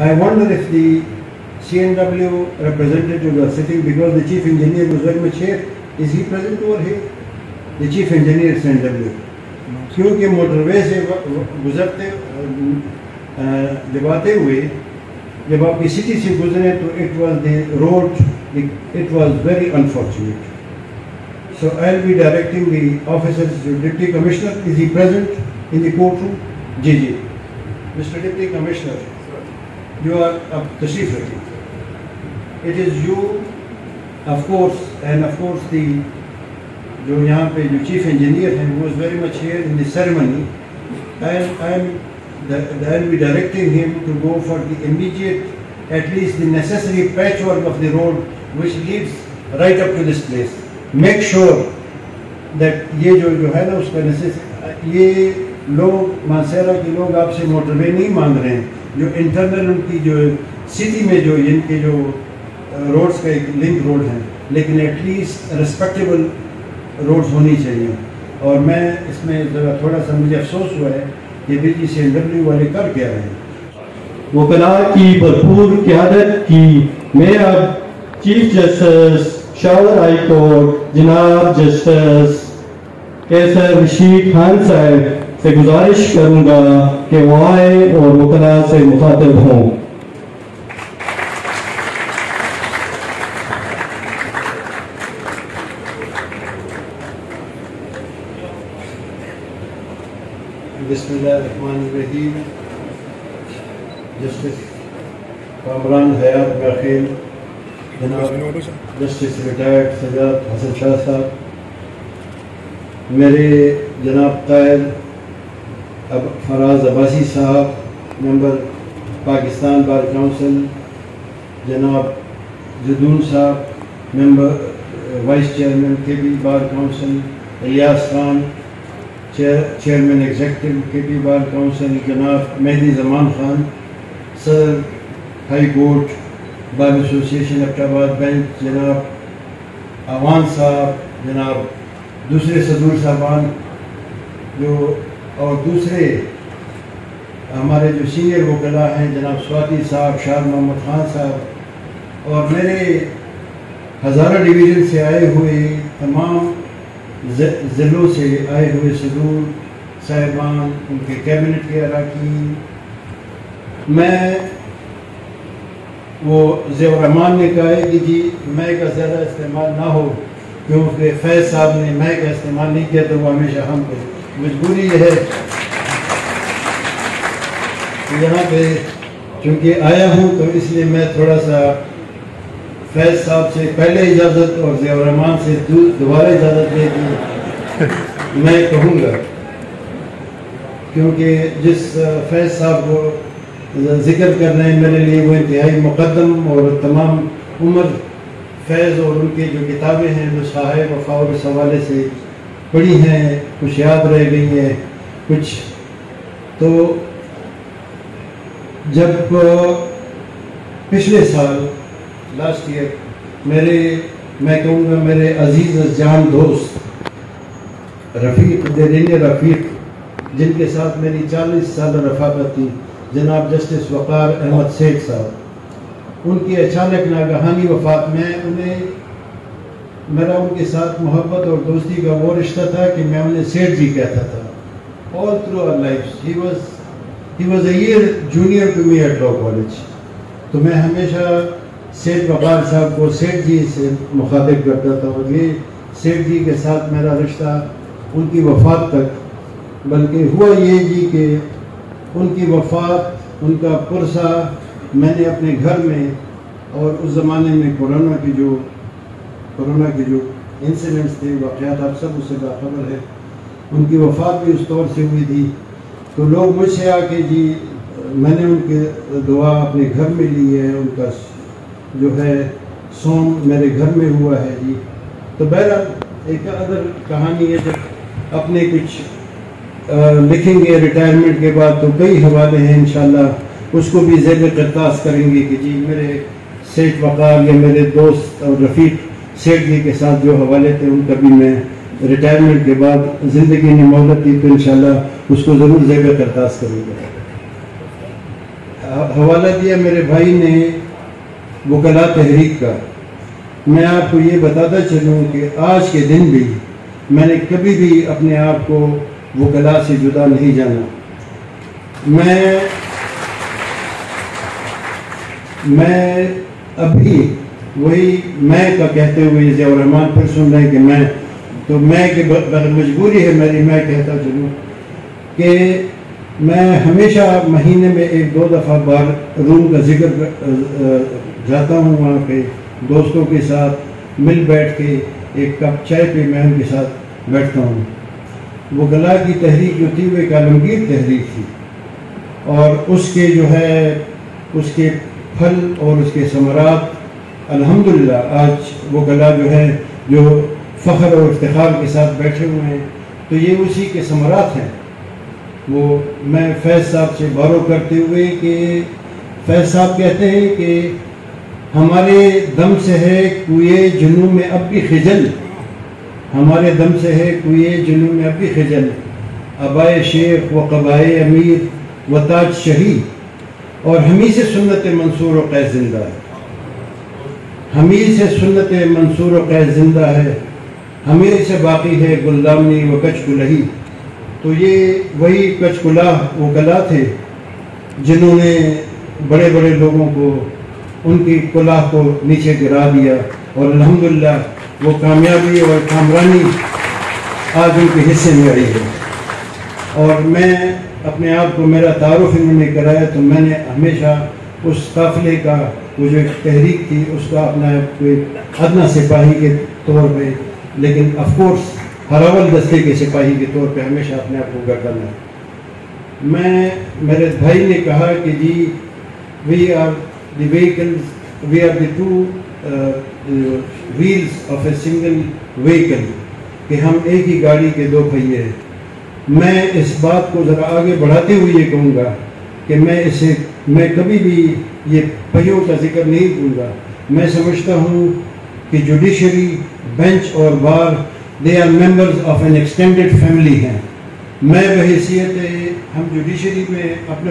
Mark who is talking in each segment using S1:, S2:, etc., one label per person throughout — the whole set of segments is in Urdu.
S1: I wonder if the CNW representative was sitting, because the chief engineer was very much here. Is he present over here? The chief engineer CNW. کیونکہ موٹر وے سے گزرتے جب آتے ہوئے جب آپ کی سٹی سے گزرے تو it was the road, it was very unfortunate. So I'll be directing the officers to Deputy Commissioner. Is he present in the courtroom? G G Mr. Deputy Commissioner, you are up tashrif rakhing. It is you, of course, and of course the جو یہاں پہ جو چیف انجینئر ہیں was very much here in the ceremony, and I'll be directing him to go for the immediate, at least the necessary patchwork of the road which leads right up to this place. Make sure that یہ جو ہے نا اس کا یہ لوگ مانسیرا کے لوگ آپ سے موٹر وے نہیں مانگ رہے ہیں، جو انٹرنل ان کی جو سٹی میں جو ان کے جو روڈز کا ایک لنک روڈ ہیں، لیکن ایٹ لیسٹ ریسپیکٹیبل روڈز ہونی چاہیے. اور میں اس میں تھوڑا سا مجھے افسوس ہوا ہے کہ BG CNW والے کر کیا رہے ہیں.
S2: وکلاء کی بھرپور قیادت کی میں اب chief justice shower high court جناب جسٹس کیسر رشید خان صاحب سے گزارش کروں گا کہ وہ آئیں اور وکلاء سے مخاطب ہوں.
S1: بسم اللہ الرحمن الرحیم. جسٹس کامران حیات باخیل، جناب جسٹس ریٹائرڈ سجاد حسن شاہ صاحب، میرے جناب قائد فراز عباسی صاحب، ممبر پاکستان بار کونسل، جناب جدون صاحب، member vice chairman KB bar council, Ilyas Khan chairman executive KB bar council, جناب مہدی زمان خان، صدر high court bar association Abbottabad bench, جناب آوان صاحب، جناب دوسرے صدور صاحبان جو اور دوسرے ہمارے جو سینئر وکلاء ہیں، جناب سواتی صاحب، شاہ محمد خان صاحب، اور میرے ہزارہ ڈویژن سے آئے ہوئے تمام ضلعوں سے آئے ہوئے صدور صاحبان، ان کے کیبنٹ کے اراکین. میں وہ ضیاء الرحمان نے کہا ہے کہ جی میں کا زیادہ استعمال نہ ہو، کیونکہ فیض صاحب نے میں کا استعمال نہیں کیا تو وہ ہمیشہ ہم کو مجبوری یہ ہے یہاں پہ چونکہ آیا ہوں تو اس لیے میں تھوڑا سا فیض صاحب سے پہلے اجازت اور ضیاء الرحمان سے دوبارہ اجازت لے کے میں کہوں گا، کیونکہ جس فیض صاحب کو ذکر کر رہے ہیں میرے لیے وہ انتہائی مقدم اور تمام عمر فیض اور ان کی جو کتابیں ہیں جو صاحب وفا اور اس حوالے سے پڑھی ہیں، کچھ یاد رہ گئی ہیں کچھ. تو جب پچھلے سال لاسٹ ایئر میں کہوں گا میرے عزیز جان دوست رفیق رفیق جن کے ساتھ میری 40 سال رفاقت تھی، جناب جسٹس وقار احمد سیٹھ صاحب، ان کی اچانک ناگہانی وفات میں میرا ان کے ساتھ محبت اور دوستی کا وہ رشتہ تھا کہ میں انہیں سیٹھ جی کہتا تھا. all through our lives he was a year junior to me at law college. تو میں ہمیشہ سیٹھ وقار صاحب کو سیٹھ جی سے مخاطب کرتا تھا، اور یہ سیٹھ جی کے ساتھ میرا رشتہ ان کی وفات تک، بلکہ ہوا یہ جی کہ ان کی وفات، ان کا پرسہ میں نے اپنے گھر میں، اور اس زمانے میں کورونا کے جو انسیڈنٹس تھے، واقعات آپ سب اس سے باخبر ہے، ان کی وفات بھی اس طور سے ہوئی تھی. تو لوگ مجھ سے آ کے جی میں نے ان کی دعا اپنے گھر میں لی ہے، ان کا جو ہے سوم میرے گھر میں ہوا ہے جی. تو بہرحال ایک ادر کہانی ہے، جب اپنے کچھ لکھیں گے ریٹائرمنٹ کے بعد تو کئی حوالے ہیں انشاءاللہ، اس کو بھی زیر قرطاس کریں گے کہ جی میرے سیٹھ وقار یا میرے دوست اور رفیق سیٹھ جی کے ساتھ جو حوالے تھے ان کا بھی میں ریٹائرمنٹ کے بعد زندگی میں مہلت تھی تو انشاءاللہ اس کو ضرور زیر قرطاس کروں گا. حوالہ دیا میرے بھائی نے وکلاء تحریک کا. میں آپ کو یہ بتاتا چلوں کہ آج کے دن بھی میں نے کبھی بھی اپنے آپ کو وکلاء سے جدا نہیں جانا. میں ابھی وہی میں کا کہتے ہوئے ضیاء الرحمان پھر سن رہے ہیں کہ میں کہ مجبوری ہے میری، میں کہتا چلوں کہ میں ہمیشہ مہینے میں 1-2 دفعہ روم کا ذکر جاتا ہوں، وہاں پہ دوستوں کے ساتھ مل بیٹھ کے ایک کپ چائے پہ میں ان کے ساتھ بیٹھتا ہوں. وکلاء کی تحریک جو تھی وہ ایک عالمگیر تحریک تھی، اور اس کے جو ہے اس کے پھل اور اس کے ثمرات الحمدللہ آج وکلاء جو ہے جو فخر اور افتخار کے ساتھ بیٹھے ہوئے ہیں، تو یہ اسی کے ثمرات ہیں. وہ میں فیض صاحب سے بارو کرتے ہوئے کہ فیض صاحب کہتے ہیں کہ ہمارے دم سے ہے کوئے جنوں میں اب بھی خجل، ہمارے دم سے ہے کوئے جنوں میں اب بھی خجل، ابائے شیخ و قبائے امیر و تاج شہی، اور ہمیں سے سنت منصور و قید زندہ ہے، ہمیں سے سنت منصور و قید زندہ ہے، ہمیں سے باقی ہے گلدامنی و کچ کلہی. تو یہ وہی کچ کلاہ وکلاء تھے جنہوں نے بڑے بڑے لوگوں کو ان کی کلاہ کو نیچے گرا دیا، اور الحمدللہ وہ کامیابی اور کامرانی آج ان کے حصے میں آئی ہے. اور میں اپنے آپ کو، میرا تعارف انہوں نے کرایا تو میں نے ہمیشہ اس قافلے کا وہ جو ایک تحریک تھی اس کا اپنا کوئی ادنا سپاہی کے طور پہ، لیکن آف کورس ہر اول دستے کے سپاہی کے طور پہ ہمیشہ اپنے آپ کو گردانا ہے. میرے بھائی نے کہا کہ جی we are the vehicles, we are the two wheels of a single vehicle, کہ ہم ایک ہی گاڑی کے 2 پہیے ہیں. میں اس بات کو ذرا آگے بڑھاتے ہوئے یہ کہوں گا کہ میں کبھی بھی یہ پہیوں کا ذکر نہیں کروں گا. میں سمجھتا ہوں کہ جوڈیشری بینچ اور bar they are members of an extended family ہیں. میں بحیثیت ہم جوڈیشری میں اپنے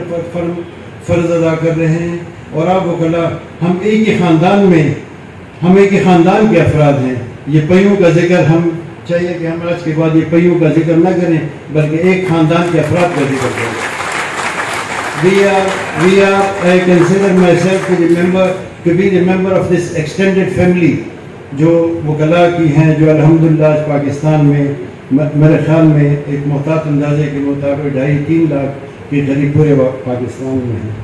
S1: فرض ادا کر رہے ہیں، اور آپ وکلاء ہم ایک ہی خاندان میں، ہم ایک ہی خاندان کے افراد ہیں. یہ پہیوں کا ذکر ہم چاہیے کہ ہم آج کے بعد یہ پہیوں کا ذکر نہ کریں بلکہ ایک خاندان کے افراد کا ذکر کریں. I consider myself to be the member of this extended family جو وکلاء کی ہیں، جو الحمدللہ آج پاکستان میں میرے خیال میں ایک محتاط اندازے کے مطابق 2.5-3 لاکھ کے قریب پورے پاکستان میں ہیں.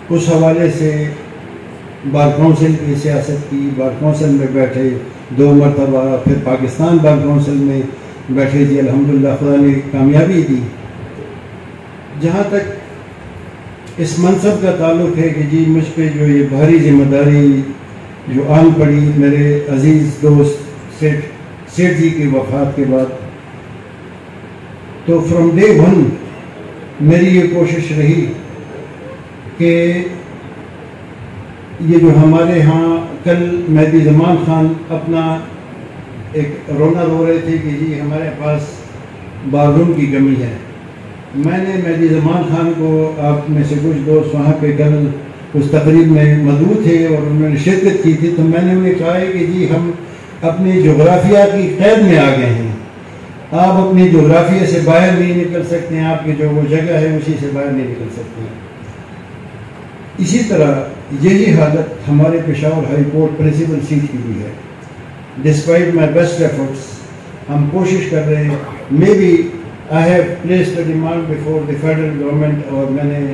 S1: اس حوالے سے بار کونسل کی سیاست کی، بار کونسل میں بیٹھے 2 مرتبہ، پھر پاکستان بار کونسل میں بیٹھے جی الحمدللہ خدا نے کامیابی دی. جہاں تک اس منصب کا تعلق ہے کہ جی مجھ پہ جو یہ بھاری ذمہ داری جو آن پڑی میرے عزیز دوست سیٹھ جی کی وفات کے بعد، تو فرام ڈے 1 میری یہ کوشش رہی کہ یہ جو ہمارے ہاں کل مہدی زمان خان اپنا ایک رونا رو رہے تھے کہ جی ہمارے پاس بار روم کی کمی ہے. میں نے مہدی زمان خان کو، آپ میں سے کچھ دوست وہاں پہ کل اس تقریب میں مدعو تھے اور انہوں نے شرکت کی تھی، تو میں نے انہیں کہا ہے کہ جی ہم اپنی جغرافیہ کی قید میں آ گئے ہیں، آپ اپنی جغرافیہ سے باہر نہیں نکل سکتے ہیں، آپ کی جو وہ جگہ ہے اسی سے باہر نہیں نکل سکتے ہیں. اسی طرح یہی حالت ہمارے Peshawar high court principal seat کی بھی ہے. ڈسپائٹ مائی بیسٹ ایفرٹس ہم کوشش کر رہے ہیں. May be I have placed a demand before the federal government, اور میں نے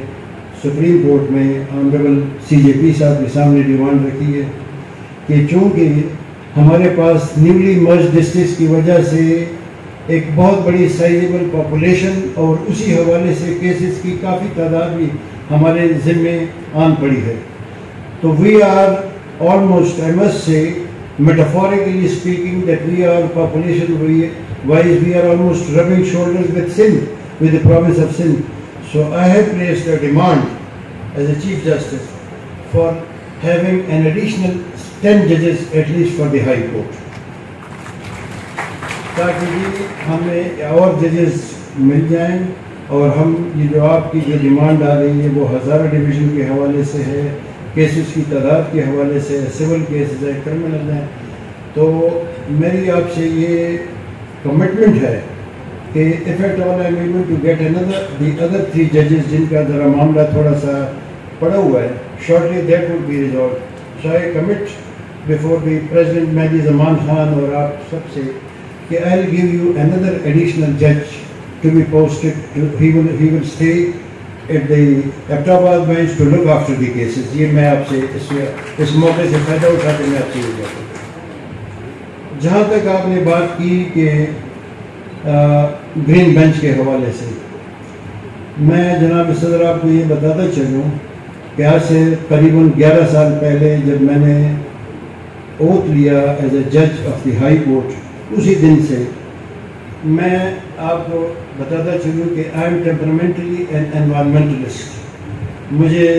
S1: سپریم کورٹ میں آنریبل CJP صاحب کے سامنے ڈیمانڈ رکھی ہے کہ چونکہ ہمارے پاس نیولی مرج ڈسٹرکٹس کی وجہ سے ایک بہت بڑی سائزیبل پاپولیشن اور اسی حوالے سے کیسز کی کافی تعداد بھی ہمارے ذمے آن پڑی ہے، تو we are almost, I must say, metaphorically speaking, that we are population-wise, we are almost rubbing shoulders with Sindh, with the province of Sindh. So I have placed a demand as a Chief Justice for having an additional 10 judges at least for the High Court. تاکہ ہمیں اور ججز مل جائیں اور ہم یہ جو آپ کی جو ڈیمانڈ آ رہی ہے وہ ہزارہ ڈویژن کے حوالے سے ہے، کیسز کی تعداد کے حوالے سے، سول کیسز ہے، کرمنل ہیں، تو میری آپ سے یہ کمٹمنٹ ہے کہ if at all I'm able to get the other 3 judges جن کا ذرا معاملہ تھوڑا سا پڑا ہوا ہے، shortly that would be resolved. So I commit before the President Mehdi Zaman Khan اور آپ سب سے کہ I'll give you another additional judge to be posted. He will stay at the Abbottabad bench to look after the cases. یہ میں آپ سے اس موقع سے فائدہ اٹھاتے میں آپ سے یہ کہتا ہوں. جہاں تک آپ نے بات کی کہ گرین بینچ کے حوالے سے، میں جناب صدر آپ کو یہ بتاتا چلوں کہ آج سے قریباً 11 سال پہلے جب میں نے اوتھ لیا ایز اے جج آف دی ہائی کورٹ، اسی دن سے میں آپ کو بتاتا چلوں کہ آئی ایم ٹیمپرامنٹلی این انوائرمنٹلسٹ. مجھے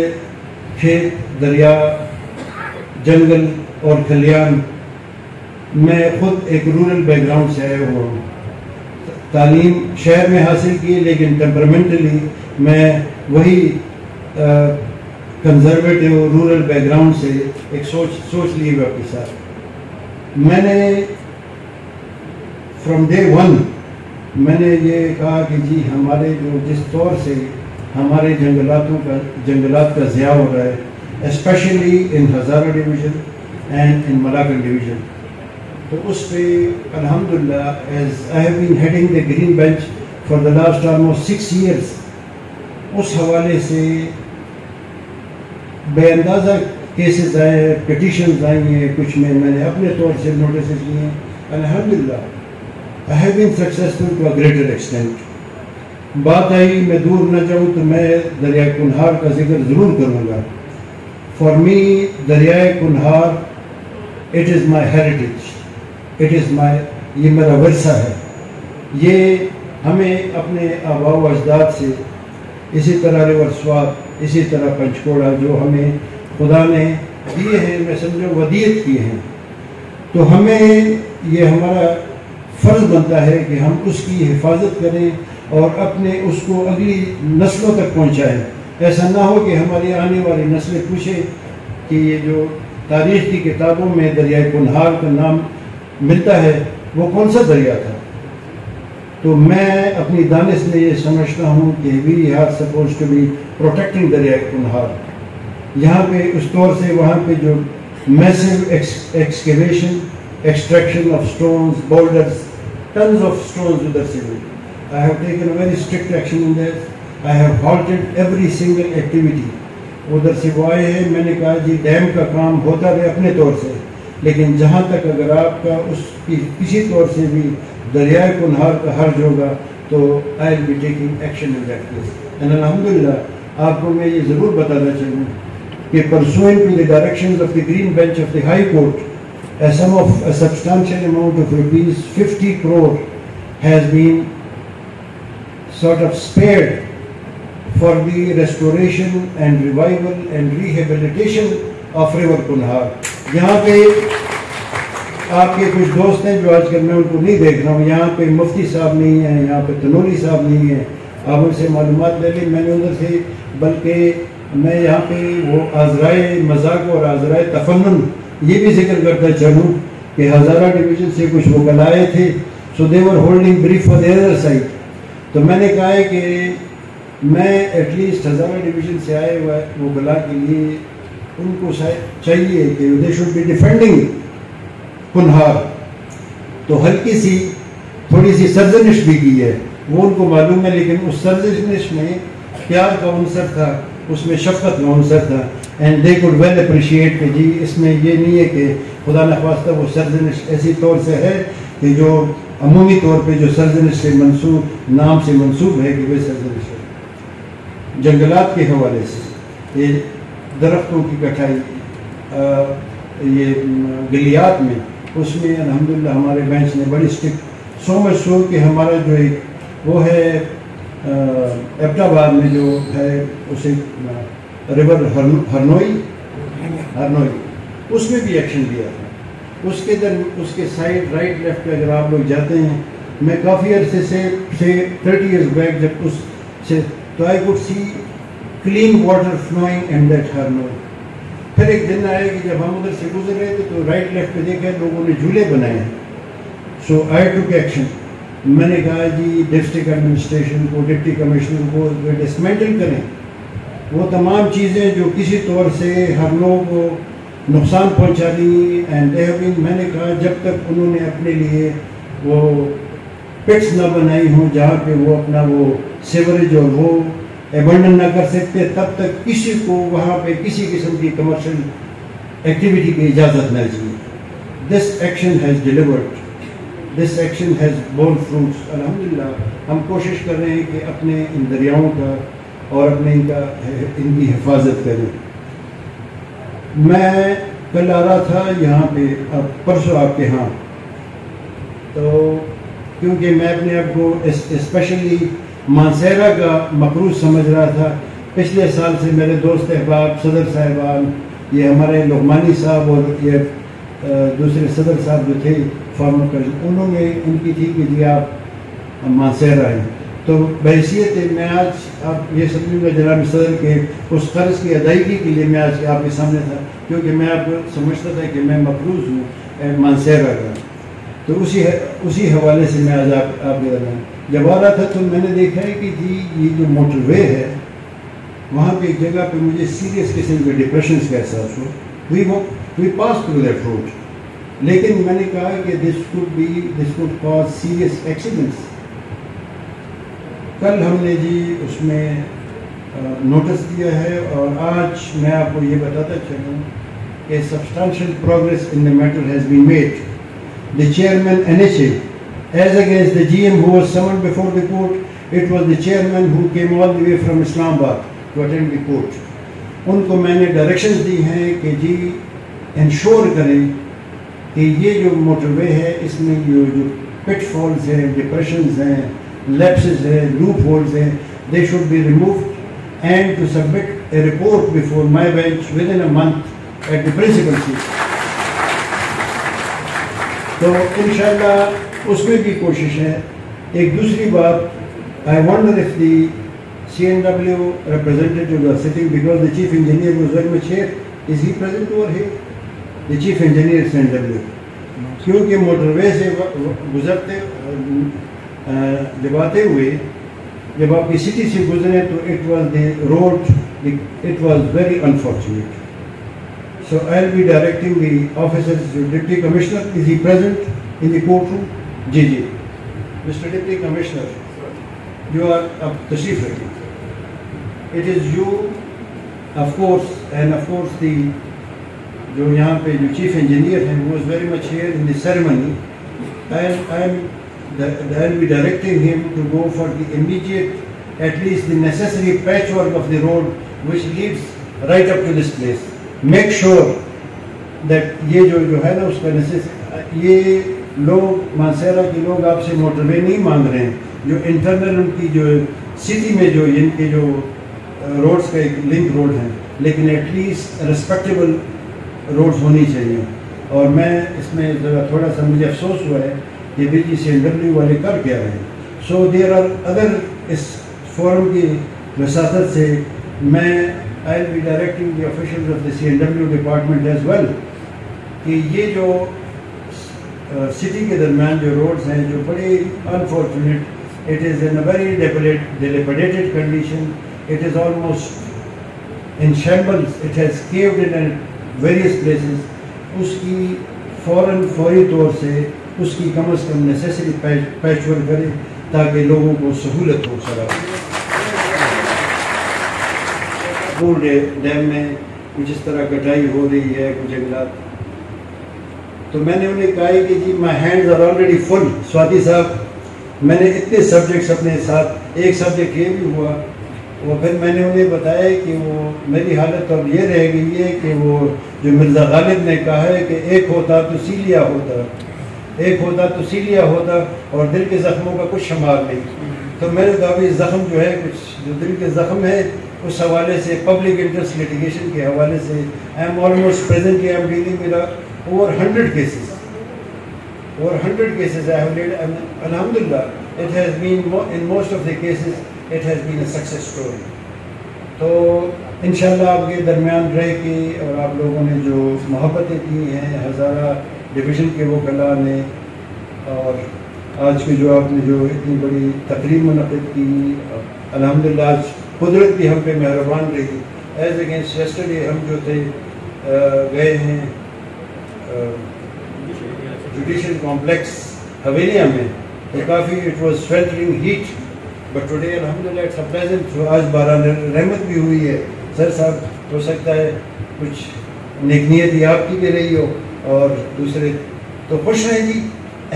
S1: کھیت، دریا، جنگل اور کھلیان، میں خود ایک رورل بیک گراؤنڈ سے آیا ہوا ہوں. تعلیم شہر میں حاصل کی لیکن ٹیمپرامنٹلی میں وہی کنزرویٹو رورل بیک گراؤنڈ سے ایک سوچ لی ہوئی اپنے ساتھ. میں نے فرام ڈے 1 میں نے یہ کہا کہ جی ہمارے جو جس طور سے ہمارے جنگلات کا ضیاع ہو رہا ہے، specially in Hazara division and in Malakand division, تو اس پہ الحمدللہ as I have been heading the green bench for the last almost 6 years, اس حوالے سے بے اندازہ کیسز آئے، پٹیشنز آئی ہیں، کچھ میں نے اپنے طور سے نوٹسز لیے ہیں. الحمدللہ I have been successful to a greater extent. بات آئی میں دور نہ جاؤں تو میں دریائے کنہار کا ذکر ضرور کروں گا. For me دریائے کنہار it is my heritage. It is my یہ میرا ورثہ ہے. یہ ہمیں اپنے آباء و اجداد سے، اسی طرح ریور سوات، اسی طرح پنچکوڑا جو ہمیں خدا نے دیے ہیں، میں سمجھو ودیعت کیے ہیں، تو ہمیں یہ ہمارا فرض بنتا ہے کہ ہم اس کی حفاظت کریں اور اپنے اس کو اگلی نسلوں تک پہنچائیں. ایسا نہ ہو کہ ہماری آنے والی نسلیں پوچھیں کہ یہ جو تاریخ کی کتابوں میں دریائے کنہار کا نام ملتا ہے وہ کون سا دریا تھا. تو میں اپنی دانش میں یہ سمجھتا ہوں کہ we are supposed to be protecting دریائے کنہار. یہاں پہ اس طور سے وہاں پہ جو massive excavation, extraction of stones, boulders, tons of stones ادھر سے ہوئی. I have taken a very strict action in that. I have halted every single activity. ادھر سے وہ آئے ہیں، میں نے کہا جی ڈیم کا کام ہوتا رہے اپنے طور سے، لیکن جہاں تک اگر آپ کا اس کی کسی طور سے بھی دریائے کنہار کا حرج ہوگا تو I will be taking action in that case. And الحمدللہ آپ کو میں یہ ضرور بتانا چاہوں کہ pursuant to the directions of the Green Bench of the High Court, a substantial amount of rupees 50 crore has been sort of spared for the restoration and revival and rehabilitation of river Kunhar. یہاں پہ آپ کے کچھ دوست ہیں جو آج کل میں ان کو نہیں دیکھ رہا ہوں، یہاں پہ مفتی صاحب نہیں ہیں، یہاں پہ تنوری صاحب نہیں ہیں، آپ ان سے معلومات لے لیں. میں نے ادھر سے بلکہ میں یہاں پہ وہ آزرائے مذاق اور آزرائے تفنن یہ بھی ذکر کرتا چلوں کہ ہزارہ ڈویژن سے کچھ وکلا آئے تھے، so they were holding brief for the other side. تو میں نے کہا ہے کہ میں ایٹ لیسٹ ہزارہ ڈویژن سے آئے ہوئے وکلا کے لیے ان کو چاہیے کہ دے شوڈ بی ڈیفینڈنگ کنہار. تو ہلکی سی تھوڑی سی سرزنش بھی کی ہے، وہ ان کو معلوم ہے، لیکن اس سرزنش میں پیار کا عنصر تھا، اس میں شفقت کا عنصر تھا. And they could well appreciate کہ جی اس میں یہ نہیں ہے کہ خدا نخواستہ وہ سرزنش ایسی طور سے ہے کہ جو عمومی طور پہ جو سرزنش سے منسوب نام سے منسوب ہے کہ وہ سرزنش ہے. جنگلات کے حوالے سے یہ درختوں کی کٹائی، یہ گلیات میں، اس میں الحمدللہ ہمارے بینچ نے بڑی اسٹرکٹ، سو مچ سو کہ ہمارا جو ایک وہ ہے ایبٹ آباد میں جو ہے اسے ریور ہرنوئی اس میں بھی ایکشن لیا تھا. اس کے سائڈ رائٹ لیفٹ پہ اگر آپ لوگ جاتے ہیں، میں کافی عرصے سے 30 ایئرز بیک جب اس So I could see clean water flowing in that harnod. پھر ایک دن آیا کہ جب ہم ادھر سے گزر رہے تھے تو رائٹ لیفٹ پہ دیکھا لوگوں نے جھولے بنائے ہیں. سو آئی ٹوک ایکشن. میں نے کہا جی ڈسٹرکٹ ایڈمنسٹریشن کو, ڈپٹی کمشنر کو ڈسمینٹل کریں وہ تمام چیزیں جو کسی طور سے ہر لوگوں کو نقصان پہنچا دی. اینڈ میں نے کہا جب تک انہوں نے اپنے لیے وہ پٹس نہ بنائی ہوں جہاں پہ وہ اپنا وہ سیوریج اور وہ ایبنڈن نہ کر سکتے, تب تک کسی کو وہاں پہ کسی قسم کی کمرشل ایکٹیویٹی کی اجازت نہ چاہیے. This action has delivered, this action has born fruits. الحمدللہ ہم کوشش کر رہے ہیں کہ اپنے ان دریاؤں کا اور اپنے ان کی حفاظت کریں. میں کل آ رہا تھا یہاں پہ, پرسوں آپ کے ہاں, تو کیونکہ میں اپنے آپ کو اسپیشلی مانسیرا کا مقروض سمجھ رہا تھا. پچھلے سال سے میرے دوست احباب صدر صاحبان, یہ ہمارے لقمانی صاحب اور یہ دوسرے صدر صاحب جو تھے فارمر کا, انہوں نے ان کی تھی کہ جی آپ مانسیرا ہیں. تو بحیثیت میں آج آپ یہ سمجھوں گا جناب صدر کے اس قرض کی ادائیگی کے لیے میں آج آپ کے سامنے تھا, کیونکہ میں آپ کو سمجھتا تھا کہ میں مقروض ہوں مانسیرا کا. تو اسی حوالے سے میں آج آپ جب آ رہا تھا تو میں نے دیکھا ہے کہ جی یہ جو موٹر وے ہے وہاں پہ ایک جگہ پہ مجھے سیریس قسم کے ڈپریشنس کا احساس ہو. وی پاس تھرو دیٹ روڈ, لیکن میں نے کہا کہ دس کوڈ کاز سیریس ایکسیڈنٹس. کل ہم نے جی اس میں نوٹس دیا ہے اور آج میں آپ کو یہ بتاتا چلوں کہ substantial progress in the matter has been made. The chairman NHA, as against the GM who was summoned before the court, it was the chairman who came all the way from Islamabad to attend the court. ان کو میں نے ڈائریکشنز دی ہیں کہ جی انشور کریں کہ یہ جو موٹر وے ہے اس میں جو پٹ فالز ہیں, ڈپریشنز ہیں, لیپسز ہیں, لوپ ہولز ہیں, they should be removed and to submit a report before my bench within a month at the principal seat. تو انشاءاللہ اس میں بھی کوشش ہے. ایک دوسری بات, I wonder if the CNW representative was sitting because the chief engineer was very much here. Is he present over here? The chief engineer CNW. کیونکہ موٹر وے سے گزرتے جب آتے ہوئے جب آپ کی سٹی سے گزرے تو it was the road, it was very unfortunate. So I'll be directing the officers to Deputy Commissioner. Is he present in the courtroom? Ji. Mr. Deputy Commissioner, you are Tashrif Rakhi. It is you, of course, and of course the جو یہاں پہ جو چیف انجینئر ہیں who was very much here in the ceremony. I'll be directing him to go for the immediate, at least the necessary patchwork of the road which leads right up to this place. Make sure that یہ جو ہے نا اس کا یہ لوگ مانسیرا کے لوگ آپ سے موٹر وے نہیں مانگ رہے ہیں, جو انٹرنل ان کی جو سٹی میں جو ان کے جو روڈز کا ایک لنک روڈ ہیں, لیکن ایٹ لیسٹ ریسپیکٹیبل روڈز ہونی چاہیے. اور میں اس میں تھوڑا سا مجھے افسوس ہوا ہے کہ CNW والے کر کیا رہے ہیں. سو دیر آر ادر اس فورم کی وساطت سے میں I'll be directing the officials of the CNW department as well کہ یہ جو سٹی کے درمیان جو روڈز ہیں جو بڑی unfortunate, it is in a very dilapidated condition, it is almost in shambles, it has caved in at various places. اس کی فوری طور سے اس کی کم از کم نیسیسری پیچ ورک کرے تاکہ لوگوں کو سہولت ہو سکے. ڈیم میں کچھ اس طرح کٹائی ہو رہی ہے کچھ جنگلات, تو میں نے انہیں کہا کہ جی مائی ہینڈز آر آلریڈی فل. سواتی صاحب میں نے اتنے سبجیکٹس اپنے ساتھ, ایک سبجیکٹ یہ بھی ہوا, وہ پھر میں نے انہیں بتایا کہ وہ میری حالت اب یہ رہ گئی ہے کہ وہ جو مرزا غالب نے کہا ہے کہ ایک ہوتا تو سیلیا ہوتا, ایک ہوتا تو سیلیا ہوتا اور دل کے زخموں کا کچھ شمار نہیں. تو میرے کافی زخم جو ہے کچھ جو دل کے زخم ہے اس حوالے سے پبلک انٹرسٹ لیٹیگیشن کے حوالے سے I am almost presently I am dealing with over 100 cases. Over 100 cases I have laid. Alhamdulillah, it has been in most of the cases it has been a success story. تو انشاءاللہ آپ کے درمیان رہ کے اور آپ لوگوں نے جو محبتیں کی ہیں ہزارہ ڈویژن کے وکلاء نے، اور آج کے جو آپ نے جو اتنی بڑی تقریب منعقد کی، الحمدللہ آج قدرت بھی ہم پہ مہربان رہی. ایز اگینسٹ یسٹرڈے ہم جو تھے گئے ہیں جوڈیشل کمپلیکس حویلیہ میں، تو کافی it was sweltering heat, but today alhamdulillah it's a pleasant. آج باران رحمت بھی ہوئی ہے. سر صاحب ہو سکتا ہے کچھ نیکنیت ہی آپ کی بھی رہی ہو اور دوسرے تو خوش رہیں جی.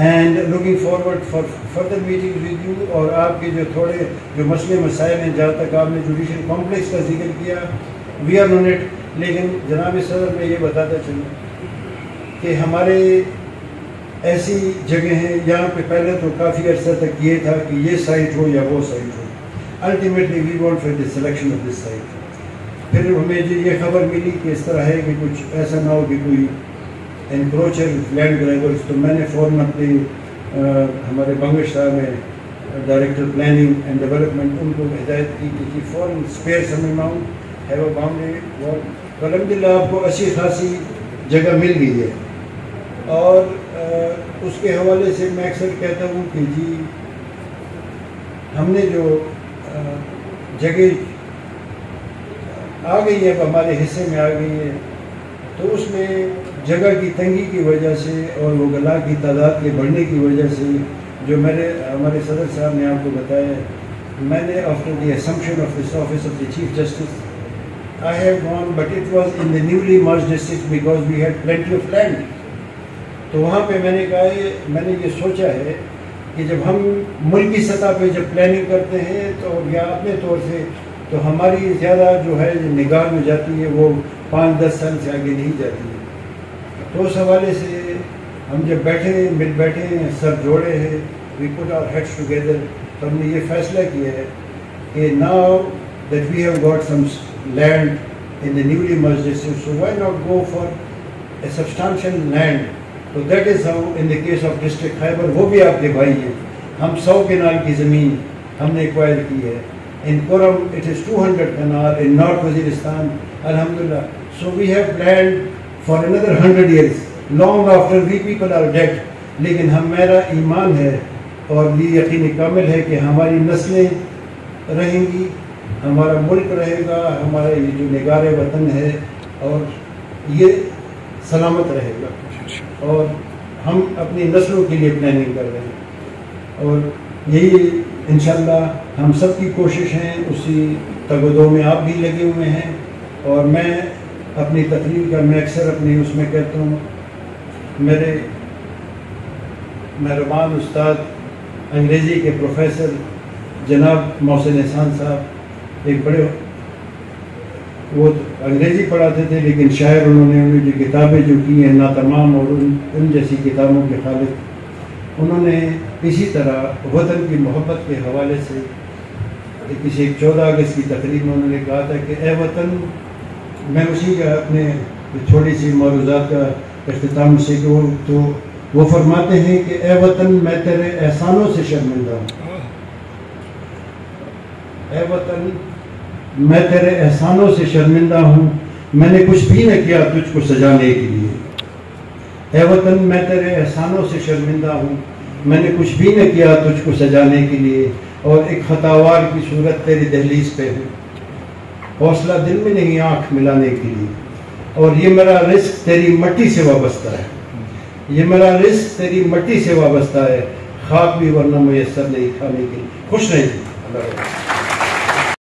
S1: And looking forward for further meeting with you. اور آپ کے جو تھوڑے جو مسئلے مسائل ہیں، جہاں تک آپ نے جوڈیشل کمپلیکس کا ذکر کیا، وی آر آن اٹ. لیکن جناب صدر میں یہ بتاتا چلوں کہ ہمارے ایسی جگہ ہیں جہاں پہ پہلے تو کافی عرصہ تک یہ تھا کہ یہ سائٹ ہو یا وہ سائٹ ہو. Ultimately we want for the selection of this site. پھر ہمیں جو یہ خبر ملی کہ اس طرح ہے کہ کچھ ایسا نہ ہو کہ کوئی انکروچر لینڈ گریبرز، تو میں نے فوراً اپنے ہمارے بنگش صاحب میں ڈائریکٹر پلاننگ اینڈ ڈیولپمنٹ، ان کو ہدایت کی کہ فوراً spare some amount have a boundary wall. الحمدللہ آپ کو اچھی خاصی جگہ مل گئی ہے. اور اس کے حوالے سے میں اکثر کہتا ہوں کہ جی ہم نے جو جگہ آ گئی ہے اب ہمارے حصے میں آ گئی ہے، تو اس میں جگہ کی تنگی کی وجہ سے اور وہ وکلاء کی تعداد کے بڑھنے کی وجہ سے جو ہمارے صدر صاحب نے آپ کو بتایا ہے، میں نے after the assumption of this office of the chief justice I have gone, but it was in the newly merged district because we had plenty of land. تو وہاں پہ میں نے کہا ہے، میں نے یہ سوچا ہے کہ جب ہم ملکی سطح پہ جب پلاننگ کرتے ہیں تو یا اپنے طور سے، تو ہماری زیادہ جو ہے نگاہ میں جاتی ہے وہ 5-10 سال سے آگے نہیں جاتی ہے. تو اس حوالے سے ہم جب بیٹھے ہیں سر جوڑے ہیں، we put our heads together، تو ہم نے یہ فیصلہ کیا ہے کہ now that we have got some land in the newly merged district, so why not go for a substantial land. So that is how in the case of district Khyber، وہ بھی آپ کے بھائی ہیں، ہم 100 کنال کی زمین ہم نے ایکوائر کی ہے. In Kuram it is 200 Kunal, in North Waziristan alhamdulillah. So we have planned for another 100 years long after we people are dead. لیکن میرا ایمان ہے اور یہ یقین کامل ہے کہ ہماری نسلیں رہیں گی، ہمارا ملک رہے گا، ہمارا یہ جو نگار وطن ہے اور یہ سلامت رہے گا. اور ہم اپنی نسلوں کے لیے پلاننگ کر رہے ہیں، اور یہی انشاءاللہ ہم سب کی کوشش ہیں. اسی تگودوں میں آپ بھی لگے ہوئے ہیں. اور میں اپنی تقریر کا میں اکثر اپنی اس میں کہتا ہوں، میرے مہربان استاد انگریزی کے پروفیسر جناب محسن احسان صاحب ایک بڑے، وہ انگریزی پڑھاتے تھے لیکن شاعر انہوں نے جو کتابیں جو کی ہیں ناتمام اور ان جیسی کتابوں کے خالق، انہوں نے اسی طرح وطن کی محبت کے حوالے سے کسی 14 اگست کی تقریب میں انہوں نے کہا تھا کہ اے وطن، میں اسی کا اپنے چھوٹی سی موضوعات کا اختتام سے کہ وہ فرماتے ہیں کہ اے وطن میں تیرے احسانوں سے شرمندہ ہوں. اے وطن میں تیرے احسانوں سے شرمندہ ہوں، میں نے کچھ بھی نہ کیا تجھ کو سجانے کے لیے. اے وطن میں تیرے احسانوں سے شرمندہ ہوں، میں نے کچھ بھی نہ کیا تجھ کو سجانے کے لیے، اور ایک خطاوار کی صورت تیری دہلیز پہ ہوں، حوصلہ دل میں نہیں آنکھ ملانے کے لیے. اور یہ میرا رزق تیری مٹی سے وابستہ ہے، یہ میرا رزق تیری مٹی سے وابستہ ہے، خواب بھی ورنہ میسر نہیں کھانے کے لیے. خوش رہیں. اللہ